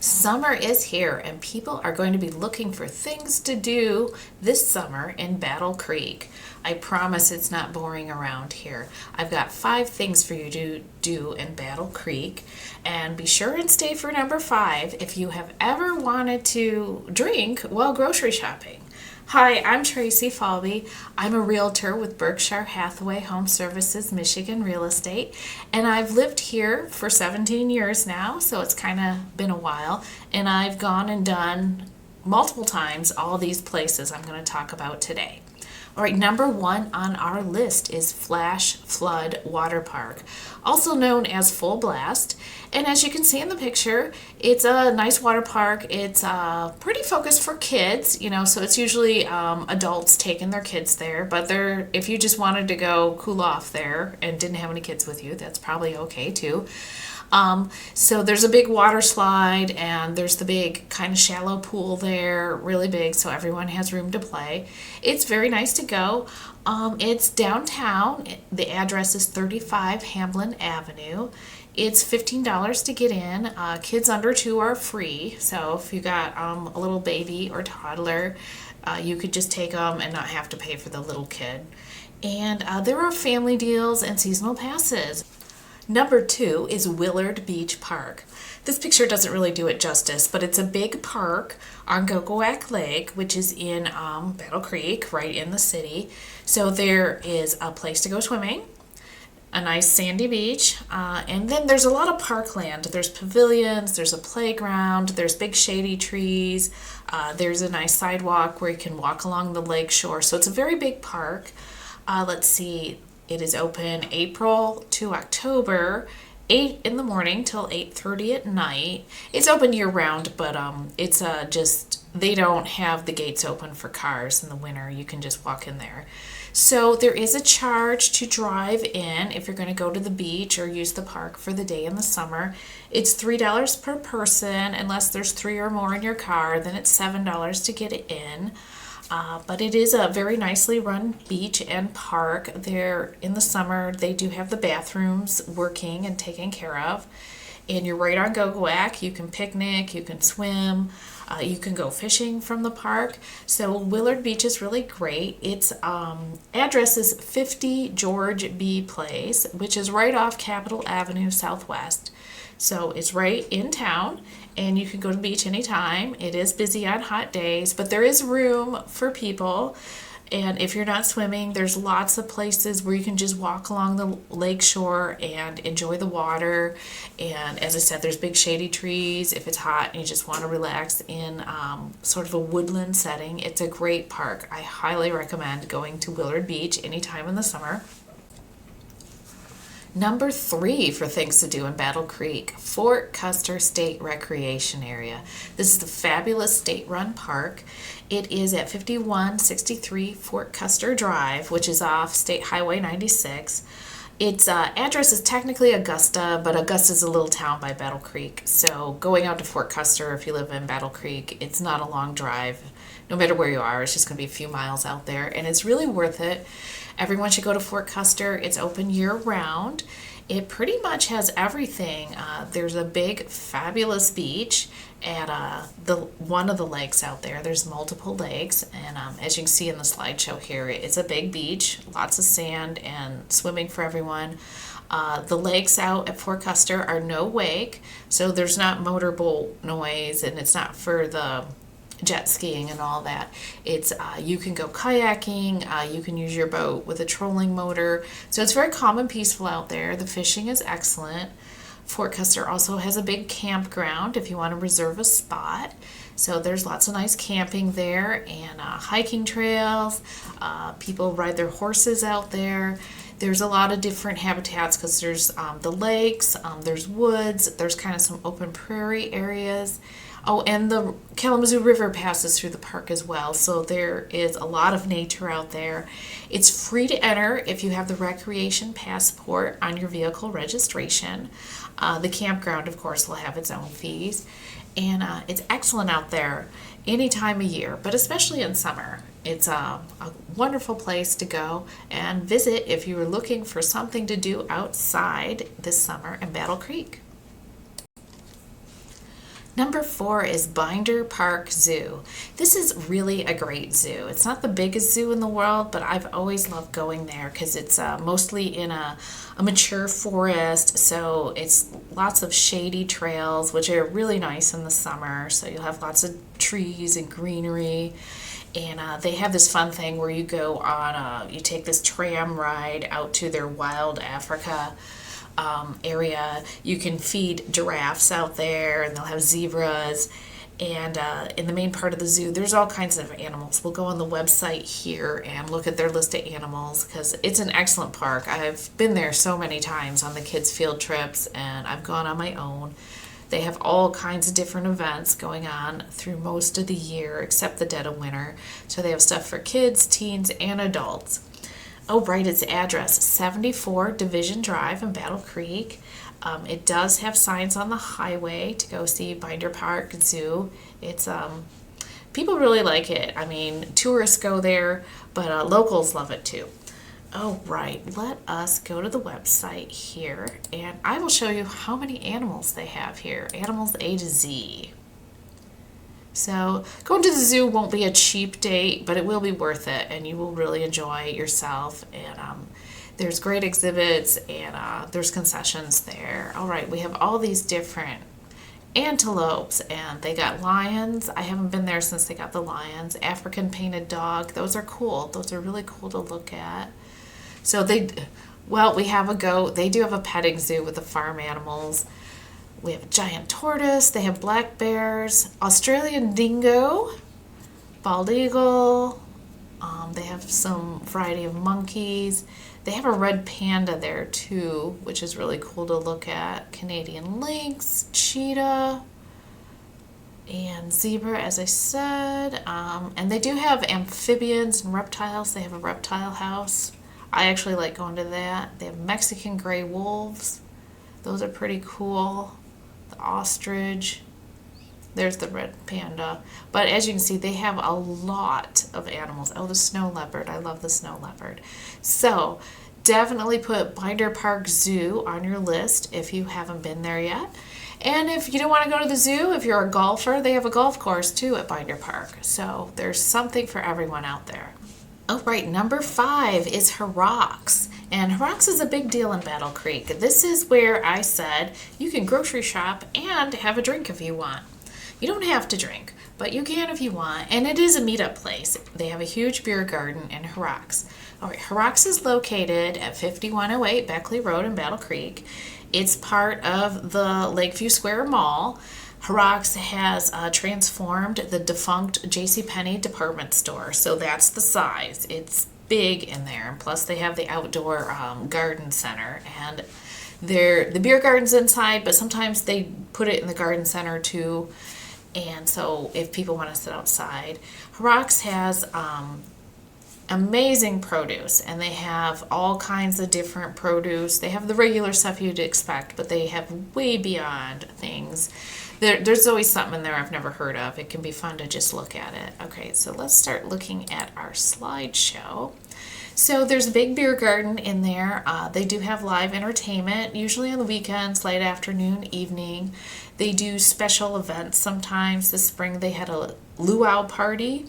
Summer is here and people are going to be looking for things to do this summer in Battle Creek. I promise it's not boring around here. I've got 5 things for you to do in Battle Creek, and be sure and stay for number 5 if you have ever wanted to drink while grocery shopping. Hi, I'm Tracy Falbe. I'm a realtor with Berkshire, Hathaway, HomeServices, Michigan Real Estate, and I've lived here for 17 years now, so it's kind of been a while, and I've gone and done multiple times all these places I'm going to talk about today. All right, number 1 on our list is Flash Flood Waterpark, also known as Full Blast. And as you can see in the picture, it's a nice water park. It's pretty focused for kids, so it's usually adults taking their kids there. But if you just wanted to go cool off there and didn't have any kids with you, that's probably okay too. So there's a big water slide and there's the big kind of shallow pool there, really big, so everyone has room to play. It's very nice to go. It's downtown. The address is 35 Hamlin Avenue. It's $15 to get in. Kids under 2 are free, so if you got a little baby or toddler, you could just take them and not have to pay for the little kid. And there are family deals and seasonal passes. Number 2 is Willard Beach Park. This picture doesn't really do it justice, but it's a big park on Gogoak Lake, which is in Battle Creek, right in the city. So there is a place to go swimming, a nice sandy beach, and then there's a lot of parkland. There's pavilions, there's a playground, there's big shady trees, there's a nice sidewalk where you can walk along the lake shore. So it's a very big park. Let's see. It is open April to October, 8 in the morning till 8:30 at night. It's open year round, but it's they don't have the gates open for cars in the winter. You can just walk in there. So there is a charge to drive in if you're going to go to the beach or use the park for the day in the summer. It's $3 per person. Unless there's 3 or more in your car, then it's $7 to get it in. But it is a very nicely run beach and park. There in the summer, they do have the bathrooms working and taken care of. And you're right on Gogoak. You can picnic, you can swim, you can go fishing from the park. So Willard Beach is really great. Its address is 50 George B. Place, which is right off Capitol Avenue Southwest. So it's right in town, and you can go to the beach anytime. It is busy on hot days, but there is room for people. And if you're not swimming, there's lots of places where you can just walk along the lake shore and enjoy the water. And as I said, there's big shady trees. If it's hot and you just want to relax in sort of a woodland setting, it's a great park. I highly recommend going to Willard Beach anytime in the summer. Number 3 for things to do in Battle Creek, Fort Custer State Recreation Area. This is the fabulous state-run park. It is at 5163 Fort Custer Drive, which is off State Highway 96. Its address is technically Augusta, but Augusta is a little town by Battle Creek. So going out to Fort Custer, if you live in Battle Creek, it's not a long drive. No matter where you are, it's just going to be a few miles out there, and it's really worth it. Everyone should go to Fort Custer. It's open year-round. It pretty much has everything. There's a big, fabulous beach at one of the lakes out there. There's multiple lakes, and as you can see in the slideshow here, it's a big beach, lots of sand and swimming for everyone. The lakes out at Fort Custer are no wake, so there's not motorboat noise, and it's not for the jet skiing and all that. It's you can go kayaking, you can use your boat with a trolling motor, so it's very calm and peaceful out there. The fishing is excellent. Fort Custer also has a big campground if you want to reserve a spot, so there's lots of nice camping there and hiking trails. People ride their horses out there. There's a lot of different habitats because there's the lakes, there's woods, there's kind of some open prairie areas. Oh, and the Kalamazoo River passes through the park as well, so there is a lot of nature out there. It's free to enter if you have the recreation passport on your vehicle registration. The campground, of course, will have its own fees. And it's excellent out there any time of year, but especially in summer. It's a wonderful place to go and visit if you were looking for something to do outside this summer in Battle Creek. Number 4 is Binder Park Zoo. This is really a great zoo. It's not the biggest zoo in the world, but I've always loved going there because it's mostly in a mature forest, so it's lots of shady trails, which are really nice in the summer. So you'll have lots of trees and greenery. And they have this fun thing where you go on, you take this tram ride out to their wild Africa area. You can feed giraffes out there, and they'll have zebras. And in the main part of the zoo, there's all kinds of animals. We'll go on the website here and look at their list of animals because it's an excellent park. I've been there so many times on the kids' field trips, and I've gone on my own. They have all kinds of different events going on through most of the year except the dead of winter. So they have stuff for kids, teens, and adults. Oh, right, its address, 74 Division Drive in Battle Creek. It does have signs on the highway to go see Binder Park Zoo. It's people really like it. I mean, tourists go there, but locals love it too. Oh, right, let us go to the website here, and I will show you how many animals they have here. Animals A to Z. So going to the zoo won't be a cheap date, but it will be worth it, and you will really enjoy yourself. And there's great exhibits, and there's concessions there. All right, we have all these different antelopes, and they got lions. I haven't been there since they got the lions. African painted dog. Those are cool. Those are really cool to look at. So we have a goat. They do have a petting zoo with the farm animals. We have a giant tortoise. They have black bears, Australian dingo, bald eagle. They have some variety of monkeys. They have a red panda there too, which is really cool to look at. Canadian lynx, cheetah, and zebra, as I said. And they do have amphibians and reptiles. They have a reptile house. I actually like going to that. They have Mexican gray wolves. Those are pretty cool. The ostrich. There's the red panda. But as you can see, they have a lot of animals. Oh, the snow leopard. I love the snow leopard. So definitely put Binder Park Zoo on your list if you haven't been there yet. And if you don't want to go to the zoo, if you're a golfer, they have a golf course too at Binder Park. So there's something for everyone out there. Oh, right, number 5 is Horrocks. And Horrocks is a big deal in Battle Creek. This is where I said you can grocery shop and have a drink if you want. You don't have to drink, but you can if you want. And it is a meetup place. They have a huge beer garden in Horrocks. All right, Horrocks is located at 5108 Beckley Road in Battle Creek. It's part of the Lakeview Square Mall. Horrocks has transformed the defunct JCPenney department store, so that's the size. It's big in there, and plus they have the outdoor garden center, and the beer garden's inside, but sometimes they put it in the garden center too, and so if people want to sit outside. Horrocks has amazing produce, and they have all kinds of different produce. They have the regular stuff you'd expect, but they have way beyond things. There's always something in there I've never heard of. It can be fun to just look at it. Okay, so let's start looking at our slideshow. So there's a big beer garden in there. They do have live entertainment, usually on the weekends, late afternoon, evening. They do special events sometimes. This spring they had a luau party,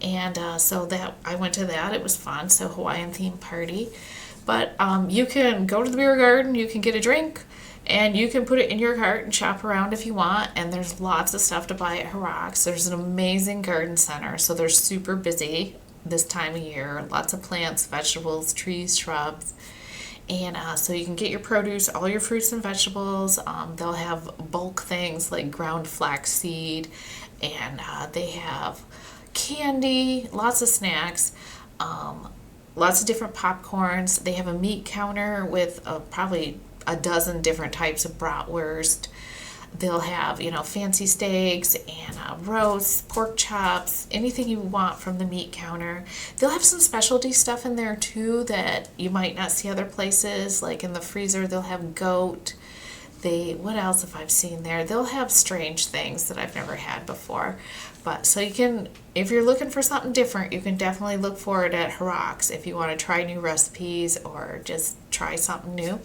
and so that I went to that. It was fun, so Hawaiian themed party. But you can go to the beer garden, you can get a drink, and you can put it in your cart and shop around if you want, and there's lots of stuff to buy at Horrocks. There's an amazing garden center, so they're super busy this time of year. Lots of plants, vegetables, trees, shrubs. And so you can get your produce, all your fruits and vegetables. They'll have bulk things like ground flaxseed, and they have candy, lots of snacks, lots of different popcorns. They have a meat counter with probably a dozen different types of bratwurst. They'll have, fancy steaks and roasts, pork chops, anything you want from the meat counter. They'll have some specialty stuff in there too that you might not see other places. Like in the freezer, they'll have goat. What else have I seen there? They'll have strange things that I've never had before. But so you can, if you're looking for something different, you can definitely look for it at Horrocks if you want to try new recipes or just try something new.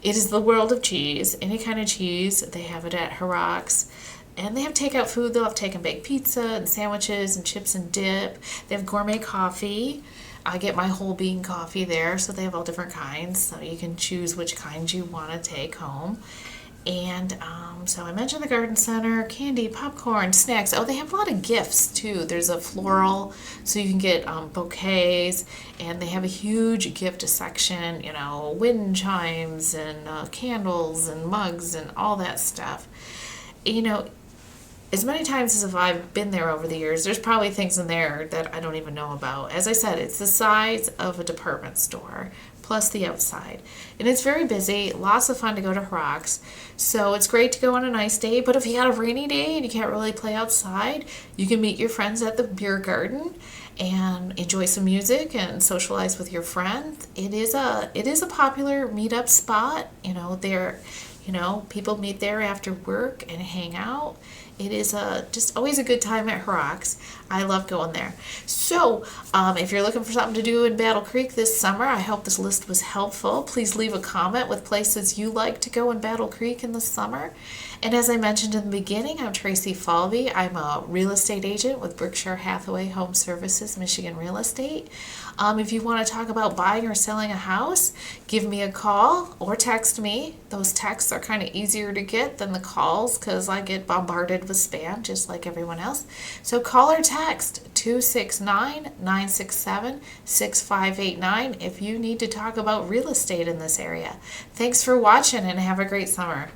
It is the world of cheese. Any kind of cheese, they have it at Horrocks. And they have takeout food. They'll have take and bake pizza and sandwiches and chips and dip. They have gourmet coffee. I get my whole bean coffee there, so they have all different kinds. So you can choose which kind you want to take home. And so I mentioned the garden center, candy, popcorn, snacks. Oh, they have a lot of gifts too. There's a floral, so you can get bouquets, and they have a huge gift section, you know, wind chimes and candles and mugs and all that stuff. You know, as many times as I've been there over the years, there's probably things in there that I don't even know about. As I said, it's the size of a department store plus the outside. And it's very busy, lots of fun to go to Horrocks. So it's great to go on a nice day, but if you had a rainy day and you can't really play outside, you can meet your friends at the beer garden and enjoy some music and socialize with your friends. It is a popular meetup spot. You know, people meet there after work and hang out. It is just always a good time at Horrocks. I love going there. So, if you're looking for something to do in Battle Creek this summer, I hope this list was helpful. Please leave a comment with places you like to go in Battle Creek in the summer. And as I mentioned in the beginning, I'm Tracy Falbe. I'm a real estate agent with Berkshire Hathaway HomeServices, Michigan Real Estate. If you want to talk about buying or selling a house, give me a call or text me. Those texts are kind of easier to get than the calls because I get bombarded with spam just like everyone else. So call or text 269-967-6589 if you need to talk about real estate in this area. Thanks for watching and have a great summer.